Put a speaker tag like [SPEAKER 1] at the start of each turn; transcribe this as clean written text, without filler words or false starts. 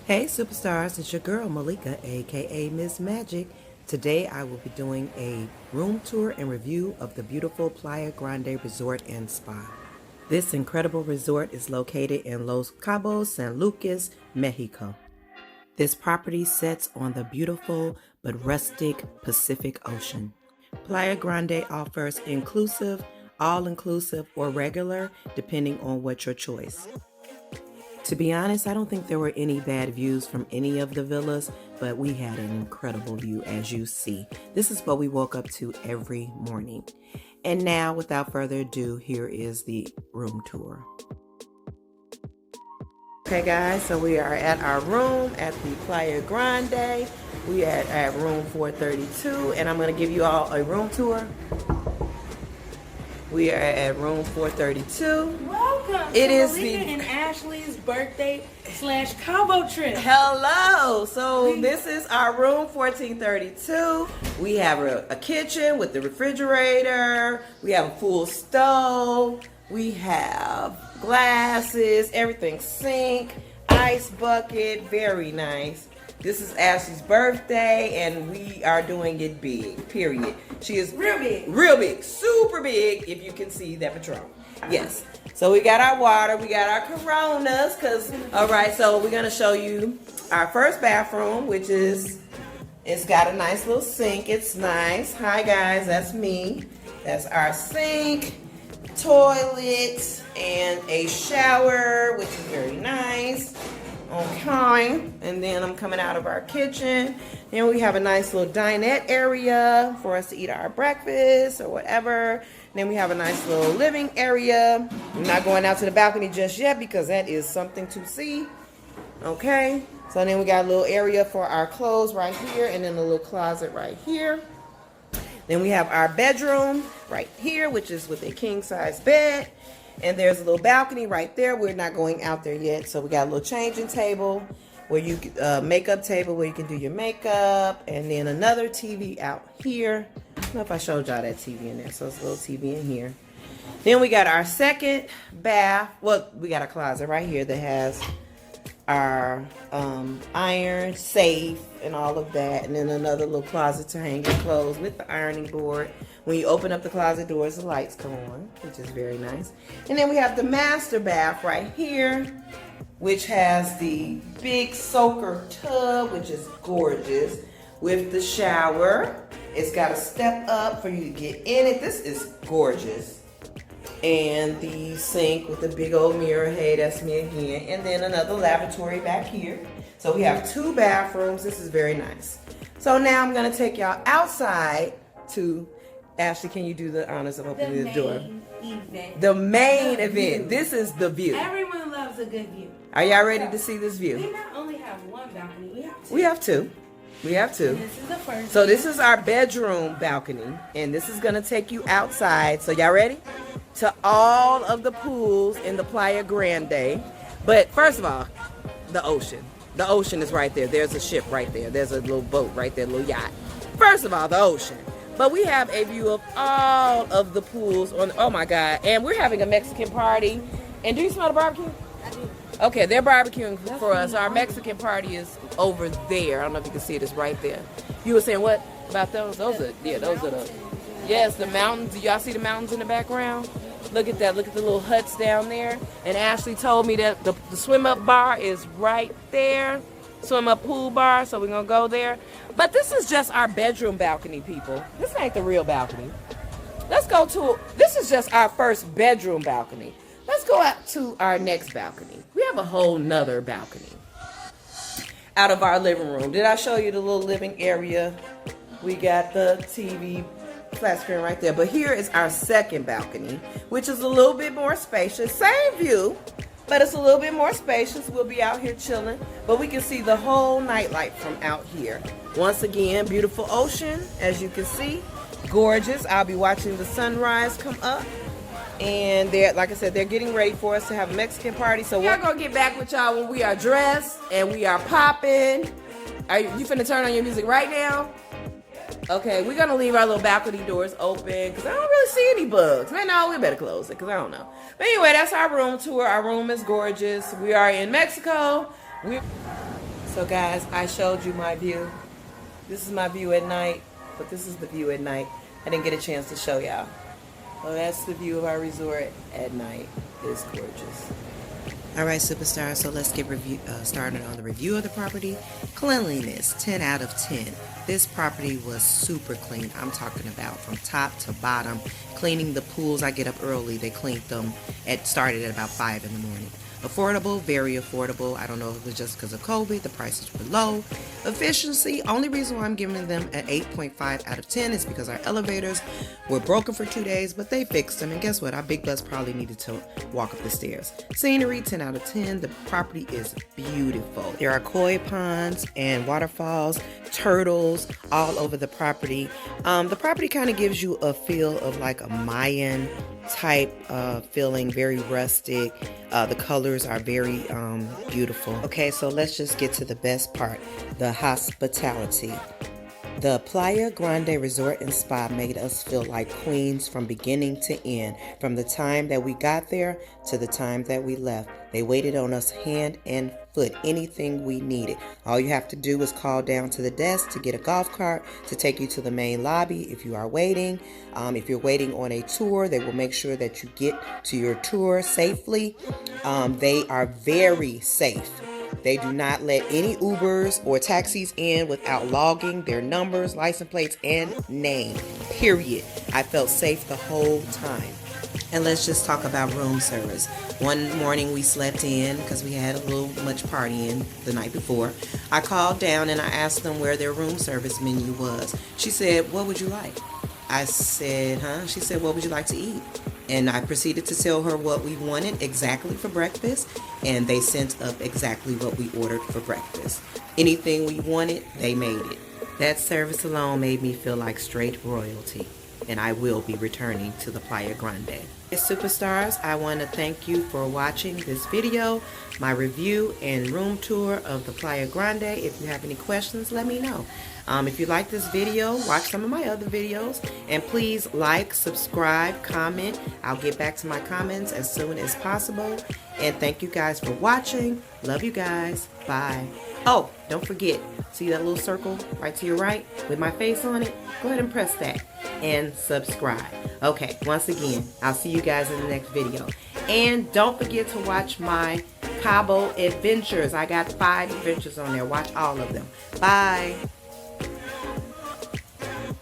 [SPEAKER 1] Hey superstars, it's your girl Malika, aka Miss Magic. Today I will be doing a room tour and review of the beautiful Playa Grande Resort and Spa. This incredible resort is located in Los Cabos, San Lucas, Mexico. This property sits on the beautiful but rustic Pacific Ocean. Playa Grande offers inclusive, all-inclusive, or regular, depending on what your choice. To be honest, I don't think there were any bad views from any of the villas, but we had an incredible view as you see. This is what we woke up to every morning. And now, without further ado, here is the room tour. Okay guys, so we are at our room at the Playa Grande. We are at room 432, and I'm going to give you all a room tour. We are at room 432.
[SPEAKER 2] Welcome
[SPEAKER 1] it
[SPEAKER 2] to
[SPEAKER 1] is
[SPEAKER 2] Malika
[SPEAKER 1] the
[SPEAKER 2] and Ashley's birthday / CABO trip.
[SPEAKER 1] Hello. So this is our room 1432. We have a kitchen with the refrigerator. We have a full stove. We have glasses, everything sink, ice bucket, very nice. This is Ashley's birthday, and we are doing it big, period. She is real big, super big, if you can see that Patron. Yes. So we got our water, we got our Coronas, all right, so we're going to show you our first bathroom, which is, it's got a nice little sink. It's nice. Hi, guys, that's me. That's our sink, toilet, and a shower, which is very nice. Okay, and then I'm coming out of our kitchen. Then we have a nice little dinette area for us to eat our breakfast or whatever. Then we have a nice little living area. I'm not going out to the balcony just yet because that is something to see. Okay, so then we got a little area for our clothes right here, and then a little closet right here. Then we have our bedroom right here, which is with a king-size bed. And there's a little balcony right there. We're not going out there yet. So we got a little changing table where you makeup table where you can do your makeup. And then another TV out here. I don't know if I showed y'all that TV in there. So it's a little TV in here. Then we got our second bath. Well, we got a closet right here that has our iron, safe, and all of that. And then another little closet to hang your clothes with the ironing board. When you open up the closet doors, the lights come on, which is very nice. And then we have the master bath right here, which has the big soaker tub, which is gorgeous, with the shower. It's got a step up for you to get in it. This is gorgeous. And the sink with the big old mirror. Hey, that's me again. And then another lavatory back here. So we have two bathrooms. This is very nice. So now I'm going to take y'all outside to... Ashley, can you do the honors of opening the door? The main event. This is the view.
[SPEAKER 2] Everyone loves a good view.
[SPEAKER 1] Are y'all ready to see this view?
[SPEAKER 2] We not only have one balcony,
[SPEAKER 1] we have two. We have two.
[SPEAKER 2] And this is the first.
[SPEAKER 1] So this is our bedroom balcony, and this is going to take you outside. So y'all ready? To all of the pools in the Playa Grande. But first of all, the ocean. The ocean is right there. There's a ship right there. There's a little boat right there, a little yacht. First of all, the ocean. But we have a view of all of the pools on, oh my God. And we're having a Mexican party. And do you smell the barbecue?
[SPEAKER 2] I do.
[SPEAKER 1] Okay, they're barbecuing for us. Our Mexican party is over there. I don't know if you can see it. It's right there. You were saying what about those? Those are the, yes, the mountains. Do y'all see the mountains in the background? Look at that. Look at the little huts down there. And Ashley told me that the swim up bar is right there. Swim up pool bar, so we're gonna go there. But this is just our bedroom balcony, people. This ain't the real balcony. Let's go to, this is just our first bedroom balcony. Let's go out to our next balcony. We have a whole nother balcony out of our living room. Did I show you the little living area? We got the TV flat screen right there. But here is our second balcony, which is a little bit more spacious. Same view, but it's a little bit more spacious. We'll be out here chilling, but we can see the whole nightlight from out here. Once again, beautiful ocean, as you can see. Gorgeous. I'll be watching the sunrise come up. And they're, like I said, they're getting ready for us to have a Mexican party. So we're going to get back with y'all when we are dressed and we are popping. Are you finna turn on your music right now? Okay, we're going to leave our little balcony doors open because I don't really see any bugs. Man, no, we better close it because I don't know. But anyway, that's our room tour. Our room is gorgeous. We are in Mexico. So guys, I showed you my view. This is my view at night, but this is the view at night. I didn't get a chance to show y'all. Well, that's the view of our resort at night. It's gorgeous. All right, superstars, so let's get started on the review of the property. Cleanliness, 10 out of 10. This property was super clean. I'm talking about from top to bottom. Cleaning the pools, I get up early. They cleaned them, started at about 5 in the morning. Affordable, very affordable. I don't know if it was just because of COVID, the prices were low. Efficiency, only reason why I'm giving them an 8.5 out of 10 is because our elevators were broken for 2 days, but they fixed them. And guess what? Our big bus probably needed to walk up the stairs. Scenery, 10 out of 10. The property is beautiful. There are koi ponds and waterfalls, turtles all over the property. The property kind of gives you a feel of like a Mayan type feeling, very rustic. The colors are very beautiful. Okay, so let's just get to the best part, the hospitality. The Playa Grande Resort and Spa made us feel like queens from beginning to end. From the time that we got there to the time that we left. They waited on us hand and foot, anything we needed. All you have to do is call down to the desk to get a golf cart to take you to the main lobby if you are waiting. If you're waiting on a tour, they will make sure that you get to your tour safely. They are very safe. They do not let any Ubers or taxis in without logging their numbers, license plates, and name. Period. I felt safe the whole time. And let's just talk about room service. One morning we slept in because we had a little much partying the night before. I called down and I asked them where their room service menu was. She said, "What would you like?" I said, "Huh?" She said, "What would you like to eat?" And I proceeded to tell her what we wanted exactly for breakfast, and they sent up exactly what we ordered for breakfast. Anything we wanted, they made it. That service alone made me feel like straight royalty, and I will be returning to the Playa Grande. Superstars, I want to thank you for watching this video, my review and room tour of the Playa Grande. If you have any questions, let me know. If you like this video, watch some of my other videos, and please like, subscribe, comment. I'll get back to my comments as soon as possible. And thank you guys for watching. Love you guys. Bye. Oh, don't forget, see that little circle right to your right with my face on it? Go ahead and press that and subscribe. Okay, once again, I'll see you guys in the next video. And don't forget to watch my CABO adventures. I got 5 adventures on there. Watch all of them. Bye.